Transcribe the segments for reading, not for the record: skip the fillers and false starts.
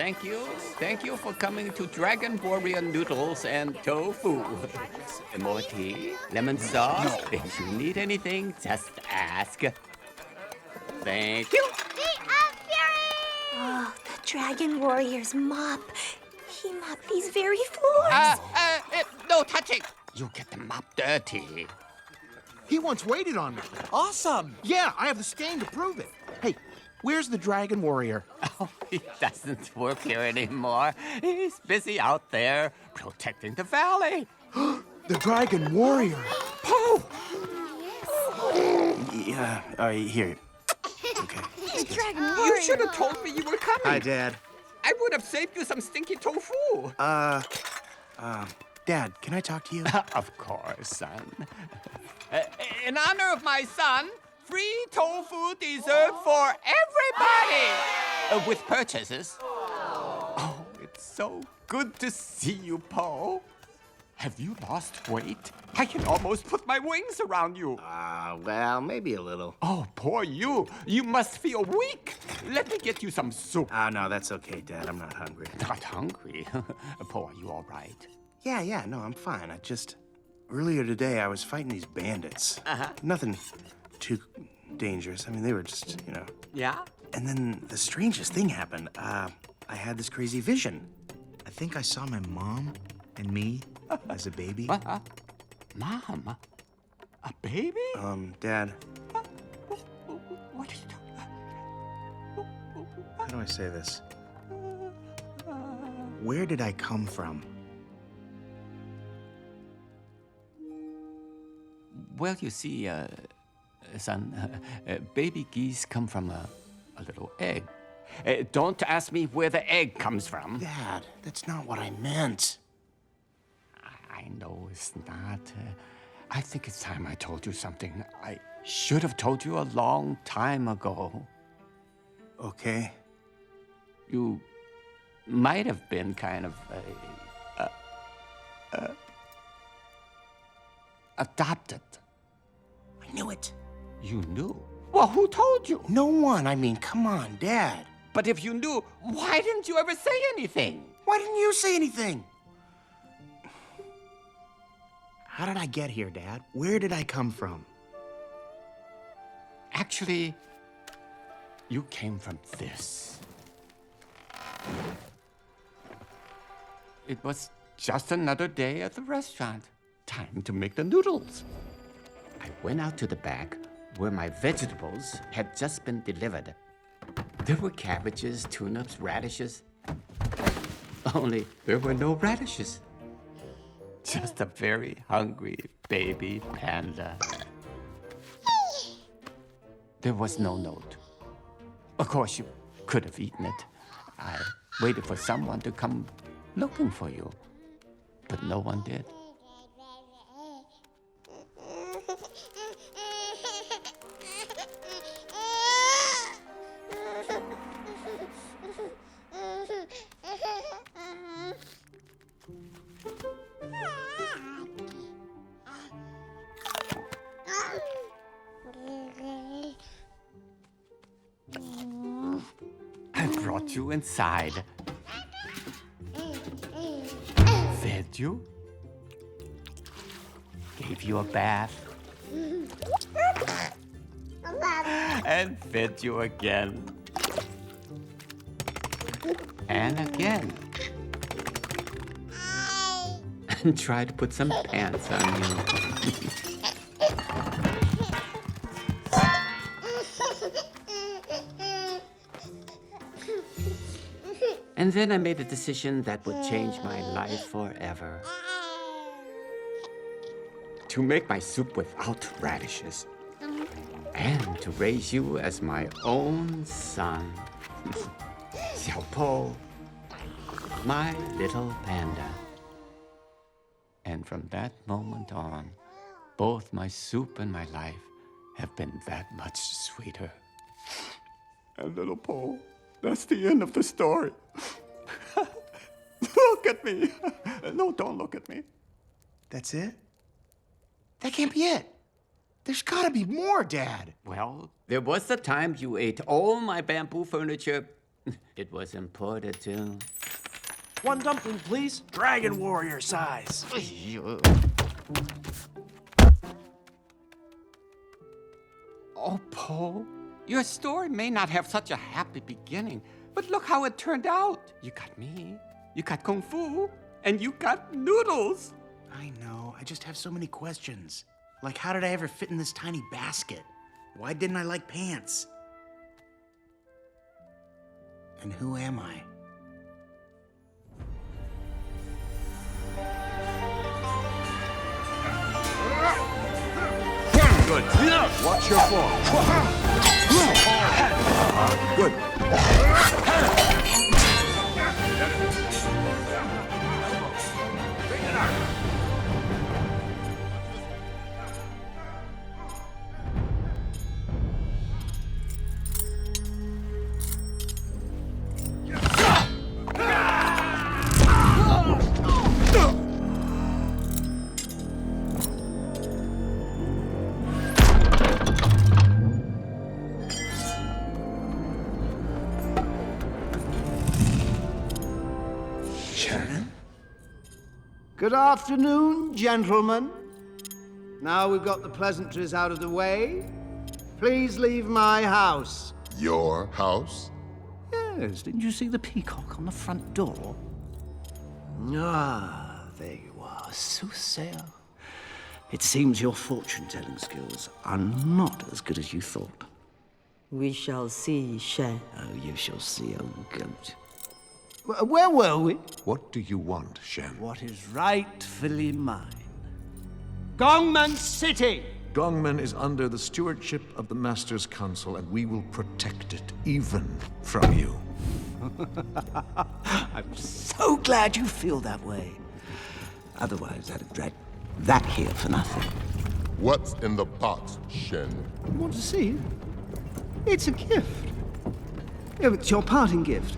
Thank you. Thank you for coming to Dragon Warrior Noodles and Tofu. More tea, lemon sauce. If you need anything, just ask. Thank you. Oh, the Dragon Warrior's mop. He mopped these very floors. No touching. You get the mop dirty. He once waited on me. Awesome! Yeah, I have the stain to prove it. Hey, where's the Dragon Warrior? Oh, he doesn't work here anymore. He's busy out there protecting the valley. The Dragon Warrior. Oh! Yeah, here. Okay. The Dragon Warrior. You should have told me you were coming. Hi, Dad. I would have saved you some stinky tofu. Dad, can I talk to you? Of course, son. In honor of my son, free tofu dessert for everybody! With purchases. Oh, it's so good to see you, Po. Have you lost weight? I can almost put my wings around you. Well, maybe a little. Oh, poor you. You must feel weak. Let me get you some soup. No, that's okay, Dad. I'm not hungry. Not hungry? Po, are you all right? Yeah, no, I'm fine. Earlier today, I was fighting these bandits. Nothing too dangerous. I mean, they were just, Yeah? And then the strangest thing happened. I had this crazy vision. I think I saw my mom and me as a baby. What? Mom? A baby? Dad, What are you doing? how do I say this? Where did I come from? Well, you see, son, baby geese come from a little egg. Don't ask me where the egg comes from. Dad, that's not what I meant. I know it's not. I think it's time I told you something I should have told you a long time ago. Okay. You might have been kind of adopted. I knew it. You knew? Well, who told you? No one. I mean, come on, Dad. But if you knew, why didn't you ever say anything? Why didn't you say anything? How did I get here, Dad? Where did I come from? Actually, you came from this. It was just another day at the restaurant. Time to make the noodles. I went out to the back where my vegetables had just been delivered. There were cabbages, turnips, radishes. Only there were no radishes. Just a very hungry baby panda. There was no note. Of course, you could have eaten it. I waited for someone to come looking for you, but no one did. I brought you inside. Fed you. Gave you a bath. And fed you again. And again. And tried to put some pants on you. And then I made a decision that would change my life forever. To make my soup without radishes. And to raise you as my own son. Xiaopo, my little panda. And from that moment on, both my soup and my life have been that much sweeter. And little Po, that's the end of the story. Look at me. No, don't look at me. That's it? That can't be it. There's gotta be more, Dad. Well, there was the time you ate all my bamboo furniture It was imported too. One dumpling, please. Dragon warrior size. Oh, Paul, your story may not have such a happy beginning, but look how it turned out. You got me, you got Kung Fu, and you got noodles. I know. I just have so many questions. Like, how did I ever fit in this tiny basket? Why didn't I like pants? And who am I? Good. Watch your form. Good. Good afternoon, gentlemen. Now we've got the pleasantries out of the way, please leave my house. Your house? Yes, didn't you see the peacock on the front door? Ah, there you are, soothsayer. It seems your fortune-telling skills are not as good as you thought. We shall see, Shen. Oh, you shall see, old goat. Where were we? What do you want, Shen? What is rightfully mine? Gongman City! Gongmen is under the stewardship of the Master's Council, and we will protect it, even from you. I'm so glad you feel that way. Otherwise, I'd have dragged that here for nothing. What's in the box, Shen? You want to see it? It's a gift. Oh, it's your parting gift,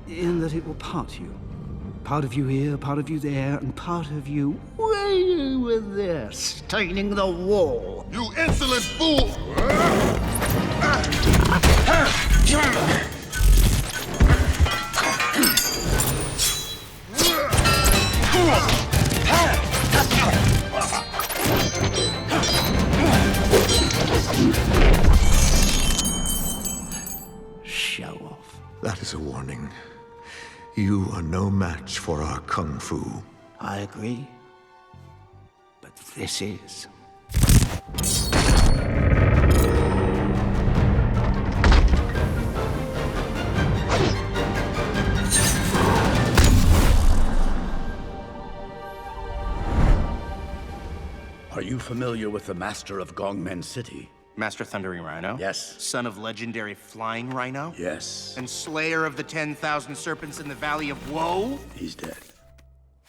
in that it will part you. Part of you here, part of you there, and part of you way over there, staining the wall. You insolent fool! Show off. That is a warning. You are no match for our kung fu. I agree. But this is. Are you familiar with the master of Gongmen City? Master Thundering Rhino? Yes. Son of legendary Flying Rhino? Yes. And slayer of the 10,000 serpents in the Valley of Woe? He's dead.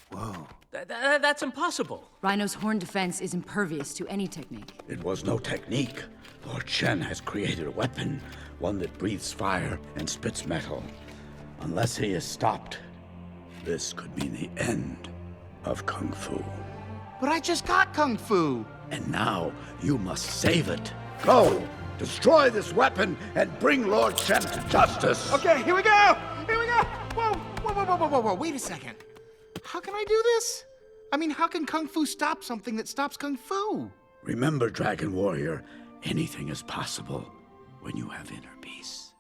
Whoa. That's impossible. Rhino's horn defense is impervious to any technique. It was no technique. Lord Shen has created a weapon, one that breathes fire and spits metal. Unless he is stopped, this could mean the end of Kung Fu. But I just got Kung Fu! And now you must save it. Go! Destroy this weapon and bring Lord Shen to justice! Okay, here we go! Here we go! Whoa, whoa, whoa, whoa, whoa, whoa, whoa, wait a second. How can I do this? I mean, how can Kung Fu stop something that stops Kung Fu? Remember, Dragon Warrior, anything is possible when you have inner peace.